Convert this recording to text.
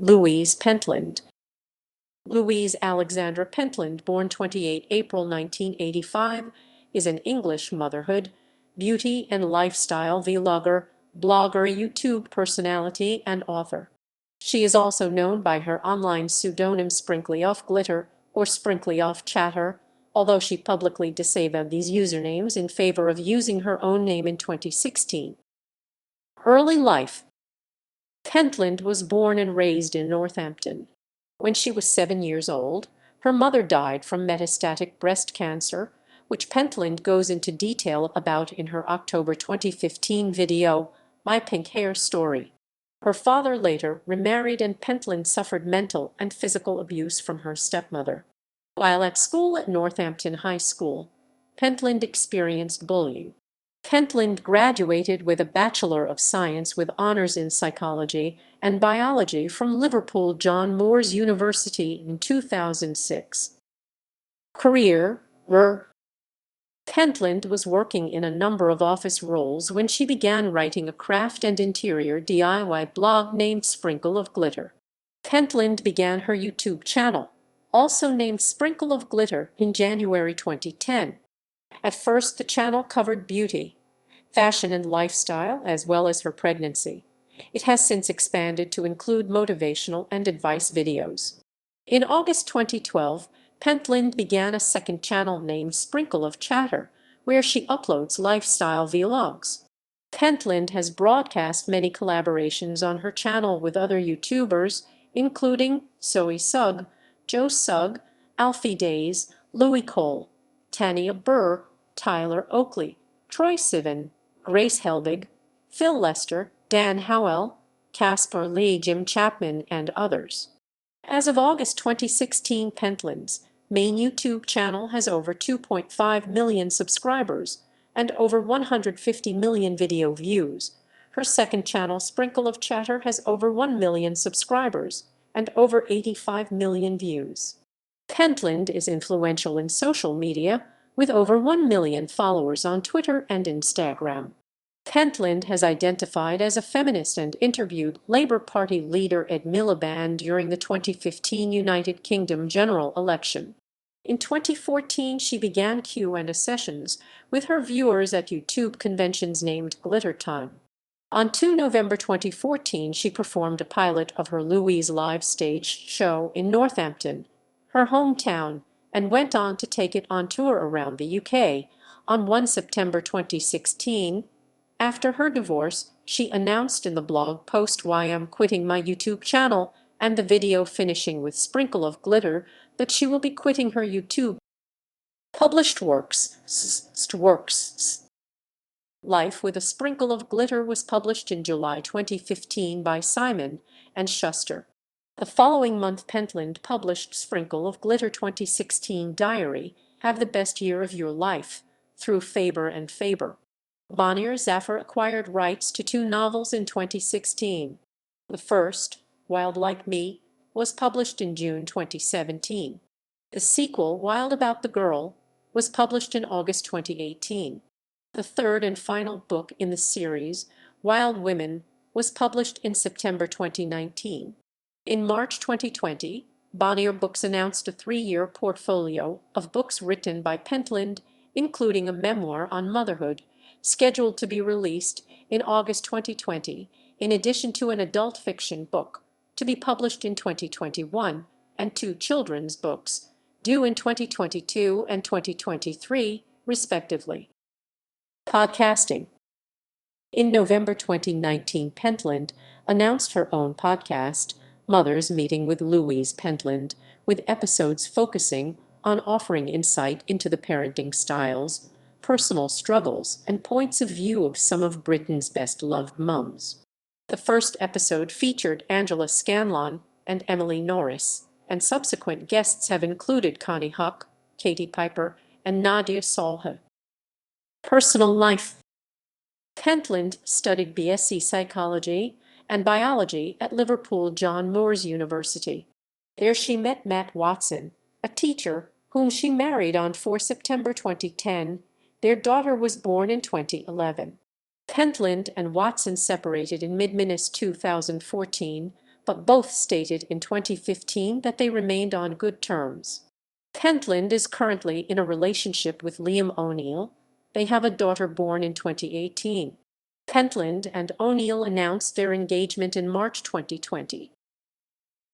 Louise Pentland. Louise Alexandra Pentland, born 28 April 1985, is an English motherhood, beauty and lifestyle vlogger, blogger, YouTube personality, and author. She is also known by her online pseudonym SprinkleofGlitter or SprinkleofChatter, although she publicly disavowed these usernames in favor of using her own name in 2016. Early life. Pentland was born and raised in Northampton. When she was 7 years old, her mother died from metastatic breast cancer, which Pentland goes into detail about in her October 2015 video, My Pink Hair Story. Her father later remarried, and Pentland suffered mental and physical abuse from her stepmother. While at school at Northampton High School, Pentland experienced bullying. Pentland graduated with a Bachelor of Science with honors in psychology and biology from Liverpool John Moores University in 2006. Career. Pentland was working in a number of office roles when she began writing a craft and interior DIY blog named SprinkleofGlitter. Pentland began her YouTube channel, also named SprinkleofGlitter, in January 2010. At first, the channel covered beauty, fashion, and lifestyle, as well as her pregnancy. It has since expanded to include motivational and advice videos. In August 2012, Pentland began a second channel named SprinkleofChatter, where she uploads lifestyle vlogs. Pentland has broadcast many collaborations on her channel with other YouTubers, including Zoe Sugg, Joe Sugg, Alfie Days, Louis Cole, Tanya Burr, Tyler Oakley, Troye Sivan, Grace Helbig, Phil Lester, Dan Howell, Casper Lee, Jim Chapman, and others. As of August 2016, Pentland's main YouTube channel has over 2.5 million subscribers and over 150 million video views. Her second channel, SprinkleofChatter, has over 1 million subscribers and over 85 million views. Pentland is influential in social media, with over 1 million followers on Twitter and Instagram. Pentland has identified as a feminist and interviewed Labour Party leader Ed Miliband during the 2015 United Kingdom general election. In 2014, she began Q&A sessions with her viewers at YouTube conventions named Glitter Time. On 2 November 2014, she performed a pilot of her Louise live stage show in Northampton, her hometown, and went on to take it on tour around the UK. On 1 September 2016, after her divorce, she announced in the blog post "Why I'm quitting my YouTube channel" and the video finishing with SprinkleofGlitter that she will be quitting her YouTube. Published works. Life with a Sprinkle of Glitter was published in July 2015 by Simon and Schuster. The following month, Pentland published Sprinkle of Glitter 2016 Diary, Have the Best Year of Your Life, through Favour and Favour. Bonnier Zaffer acquired rights to 2 novels in 2016. The first, Wild Like Me, was published in June 2017. The sequel, Wild About the Girl, was published in August 2018. The third and final book in the series, Wild Women, was published in September 2019. In March 2020, Bonnier Books announced a 3-year portfolio of books written by Pentland, including a memoir on motherhood, scheduled to be released in August 2020, in addition to an adult fiction book to be published in 2021 and 2 children's books due in 2022 and 2023, respectively. Podcasting. In November 2019, Pentland announced her own podcast, Mother's Meeting with Louise Pentland, with episodes focusing on offering insight into the parenting styles, personal struggles, and points of view of some of Britain's best-loved mums. The first episode featured Angela Scanlon and Emily Norris, and subsequent guests have included Connie Huck, Katie Piper, and Nadia Solha. Personal life. Pentland studied BSc Psychology and Biology at Liverpool John Moores University. There she met Matt Watson, a teacher whom she married on 4 September 2010. Their daughter was born in 2011. Pentland and Watson separated in mid-August 2014, but both stated in 2015 that they remained on good terms. Pentland is currently in a relationship with Liam O'Neill. They have a daughter born in 2018. Pentland and O'Neill announced their engagement in March 2020.